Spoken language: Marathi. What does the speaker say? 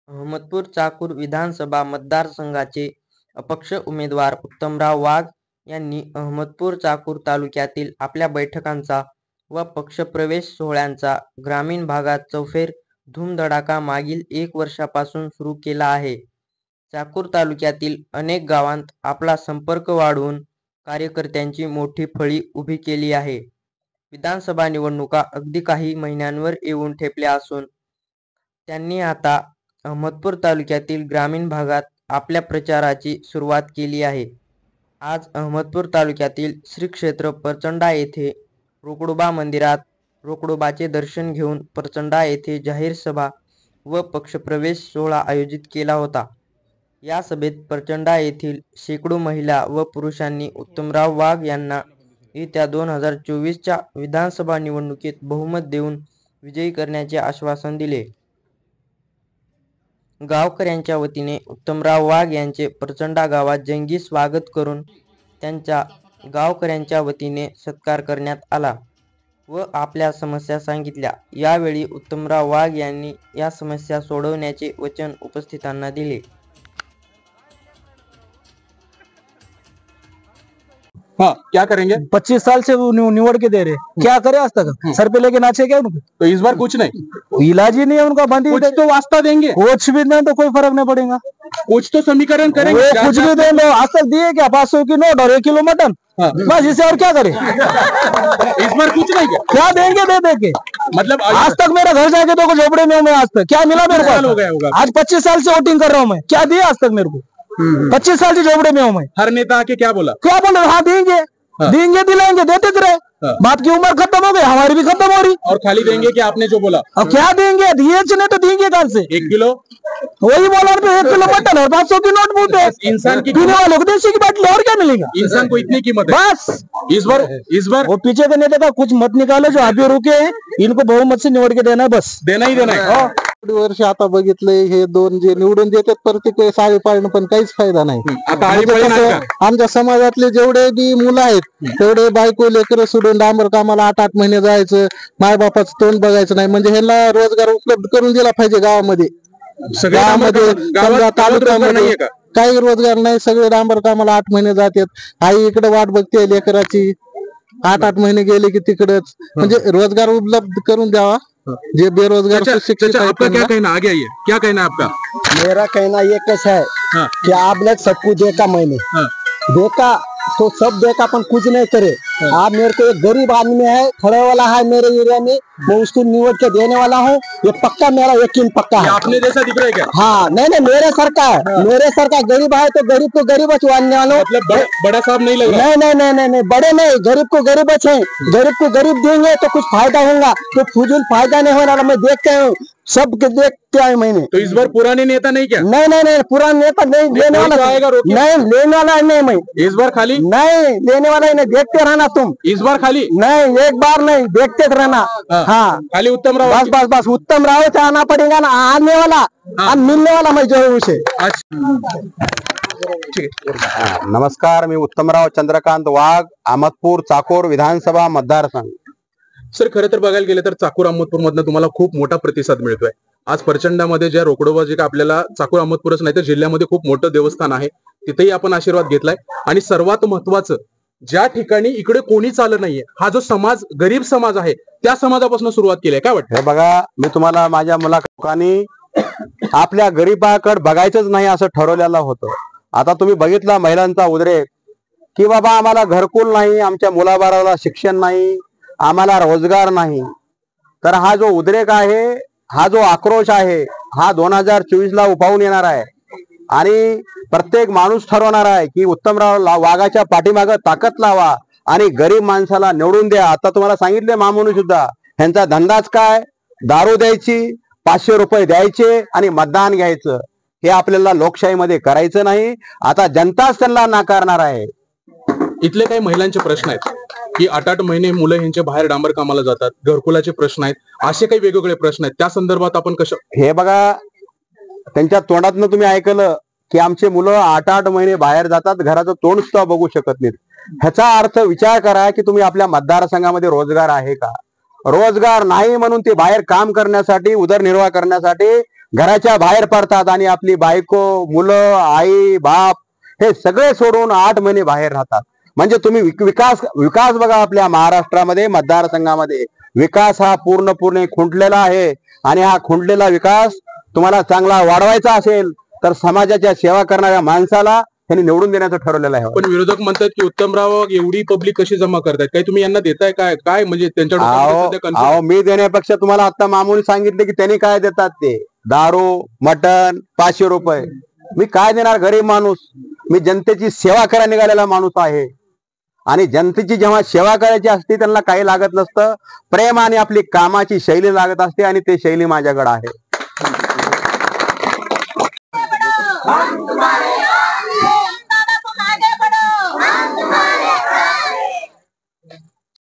अहमदपूर चाकूर विधानसभा मतदारसंघाचे अपक्ष उमेदवार उत्तमराव वाघ यांनी अहमदपूर चाकूर तालुक्यातील आपल्या बैठकांचा व पक्षप्रवेश सोहळ्यांचा ग्रामीण भागात चौफेर धूमधडाका मागील 1 वर्षापासून सुरू केला आहे. चाकूर तालुक्यातील अनेक गावांत आपला संपर्क वाढवून कार्यकर्त्यांची मोठी फळी उभी केली आहे. विधानसभा निवडणुका अगदी काही महिन्यांवर येऊन ठेपल्या असून त्यांनी आता अहमदपूर तालुक्यातील ग्रामीण भागात आपल्या प्रचाराची सुरुवात केली आहे. आज अहमदपूर तालुक्यातील श्री क्षेत्र परचंडा येथे रोकडोबा मंदिरात रोकडोबाचे दर्शन घेऊन परचंडा येथे जाहीर सभा व पक्षप्रवेश सोहळा आयोजित केला होता. या सभेत परचंडा येथील शेकडो महिला व पुरुषांनी उत्तमराव वाघ यांना येत्या 2024च्या विधानसभा निवडणुकीत बहुमत देऊन विजयी करण्याचे आश्वासन दिले. गावकऱ्यांच्या वतीने उत्तमराव वाघ यांचे परचंडा गावात जंगी स्वागत करून त्यांचा गावकऱ्यांच्या वतीने सत्कार करण्यात आला व आपल्या समस्या सांगितल्या. यावेळी उत्तमराव वाघ यांनी या समस्या सोडवण्याचे वचन उपस्थितांना दिले. हाँ, क्या करेंगे? 25 साल से वो निवड़ के दे रहे, क्या करे आज तक? सर पे लेके नाचे क्या उनको? तो इस बार कुछ नहीं, इलाज ही नहीं है उनका, बंदी कुछ तो वास्ता देंगे, कुछ भी नहीं तो कोई फर्क नहीं पड़ेगा, कुछ तो समीकरण करेंगे। कुछ भी दे दो, आज तक दिए क्या? 500 की नोट और 1 किलो मटन, बस इसे और क्या करे? इस बार कुछ नहीं क्या देंगे? दे दे के मतलब आज तक मेरा घर जाके तो झोपड़े में हूं मैं, आज तक क्या मिला मेरे को? हो गया होगा। आज 25 साल से वोटिंग कर रहा हूँ मैं, क्या दिया आज तक मेरे को? 25 साल से झोपड़े में हूँ मैं। हर नेता आके क्या बोला? क्या बोले? हाँ देंगे, देंगे दिलाएंगे, देते रहे। बाप की उम्र खत्म हो गई, हमारी भी खत्म हो रही। और खाली देंगे कि आपने जो बोला? अब क्या देंगे? दिए नहीं तो देंगे कहां से? 1 किलो वही बोला तो 1 किलो मटन और 500 की नोट बोलते हैं। इंसान की पीने वालों को देसी की बाटली और क्या मिलेगा? इंसान को इतनी कीमत है बस। इस बार वो पीछे के नेता का कुछ मत निकालो, जो अभी रुके हैं इनको बहुमत से निवड के देना है, बस देना ही देना है। वर्ष आता बघितलंय, हे दोन जे निवडून देतात प्रत्येक वेळेस आळी पाळणं पण काहीच फायदा नाही. आता आळी पाळी नाही का? आमच्या समाजातले जेवढे बी मुलं आहेत तेवढे बायको लेकरं सोडून डांबर कामाला 8-8 महिने जायचं, मायबापाचं तोंड बघायचं नाही. म्हणजे ह्यांना रोजगार उपलब्ध करून दिला पाहिजे गावामध्ये. गावामध्ये समजा तालुक्यामध्ये काही रोजगार नाही, सगळे डांबर कामाला 8 महिने जातात. आई इकडे वाट बघते लेकराची, 8-8 महिने गेले की तिकडेच. म्हणजे रोजगार उपलब्ध करून द्यावा जे बेरोजगार शिक्षित आहेत. आपका क्या कहना? आगे आइए, क्या कहना है आपका? मेरा कहना ये कैसा है कि आप लोग सबको देखा मैंने, देखा तो सब देखा पर कुछ नहीं करे। आप मेरे को एक गरीब आदमी है, खड़े वाला है मेरे एरिया में, मैं उसको निवड के देने वाला हूँ। ये पक्का मेरा यकीन पक्का है। आपने जैसा दिख रहा है क्या? हाँ, नहीं मेरे सरकार गरीब है तो गरीब को गरीब वाले वालों, मतलब बड़ा साहब नहीं लग रहा? नहीं बड़े नहीं, गरीब को गरीब है। गरीब को गरीब देंगे तो कुछ फायदा होगा, तो फजूल फायदा नहीं हो रहा। मैं देखते हूँ, सब देखते आए मैंने। तो इस बार पुराने नेता नहीं क्या? नहीं पुराना नेता नहीं लेने वाला, नहीं लेने वाला नहीं। मैं इस बार खाली नहीं लेने वाला ही नहीं, देखते रहना तुम। इस बार खाली नहीं, एक बार नहीं, देखते रहना। हाँ खाली उत्तमराव, बस उत्तमराव से आना पड़ेगा ना, आने वाला और मिलने वाला मैं जो उसे। नमस्कार, मी उत्तमराव चंद्रकांत वाघ, अहमदपूर चाकूर विधानसभा मतदारसंघ. सर, खरं तर बघायला गेलं तर चाकूर अहमदपूर मधनं तुम्हाला खूप मोठा प्रतिसाद मिळतोय. आज प्रचंडामध्ये ज्या रोकडोबा जे का आपल्याला चाकूर अहमदपूरच नाही तर जिल्ह्यामध्ये खूप मोठं देवस्थान आहे, तिथेही आपण आशीर्वाद घेतलाय. आणि सर्वात महत्वाचं, ज्या ठिकाणी इकडे कोणीच आलं नाहीये, हा जो समाज गरीब समाज आहे त्या समाजापासून सुरुवात केली आहे. काय वाटतं? हे बघा, मी तुम्हाला माझ्या मुलाखतांनी आपल्या गरीबाकडे बघायचंच नाही असं ठरवलेलं होतं. आता तुम्ही बघितला महिलांचा उद्रेक की बाबा आम्हाला घरकुल नाही, आमच्या मुलाबाळाला शिक्षण नाही, आम्हाला रोजगार नाही. तर हा जो उद्रेक आहे, हा जो आक्रोश आहे, हा 2024ला उफावून येणार आहे. आणि प्रत्येक माणूस ठरवणार आहे की उत्तमराव वाघाच्या पाठीमागे ताकद लावा आणि गरीब माणसाला निवडून द्या. आता तुम्हाला सांगितले मामुनी सुद्धा, ह्यांचा धंदाच काय? दारू द्यायची, 500 रुपये द्यायचे आणि मतदान घ्यायचं. हे आपल्याला लोकशाहीमध्ये करायचं नाही. आता जनताच त्यांना नाकारणार आहे. इथले काही महिलांचे प्रश्न आहेत की 8-8 महिने मुलं ह्यांचे बाहेर डांबर कामाला जातात, घरकुलाचे प्रश्न आहेत, असे काही वेगवेगळे प्रश्न आहेत. त्या संदर्भात आपण कसं? हे बघा, त्यांच्या तोंडातनं तुम्ही ऐकलं की आमचे मुलं 8-8 महिने बाहेर जातात, घराचं तोंड सुद्धा बघू शकत नाहीत. ह्याचा अर्थ विचार करा की तुम्ही आपल्या मतदारसंघामध्ये रोजगार आहे का? रोजगार नाही म्हणून ते बाहेर काम करण्यासाठी, उदरनिर्वाह करण्यासाठी घराच्या बाहेर पडतात आणि आपली बायको, मुलं, आई, बाप हे सगळे सोडून 8 महिने बाहेर राहतात. म्हणजे तुम्ही विकास बघा आपल्या महाराष्ट्रामध्ये मतदारसंघामध्ये विकास हा पूर्ण खुंटलेला आहे. आणि हा खुंटलेला विकास तुम्हाला चांगला वाढवायचा असेल तर समाजाच्या सेवा करणाऱ्या माणसाला त्यांनी निवडून देण्याचं ठरवलेलं आहे. पण विरोधक म्हणतात की उत्तमराव वाघ एवढी पब्लिक कशी जमा करतायत, काही तुम्ही यांना देताय काय काय म्हणजे त्यांच्या मी देण्यापेक्षा तुम्हाला आता मामूली सांगितले की त्यांनी काय देतात ते दारू, मटण, 500 रुपये. मी काय देणार? गरीब माणूस, मी जनतेची सेवा करायला निघालेला माणूस आहे. आणि जनतेची जेव्हा सेवा करायची असते त्यांना काही लागत नसतं, प्रेम आणि आपली कामाची शैली लागत असते आणि ते शैली माझ्याकडे आहे.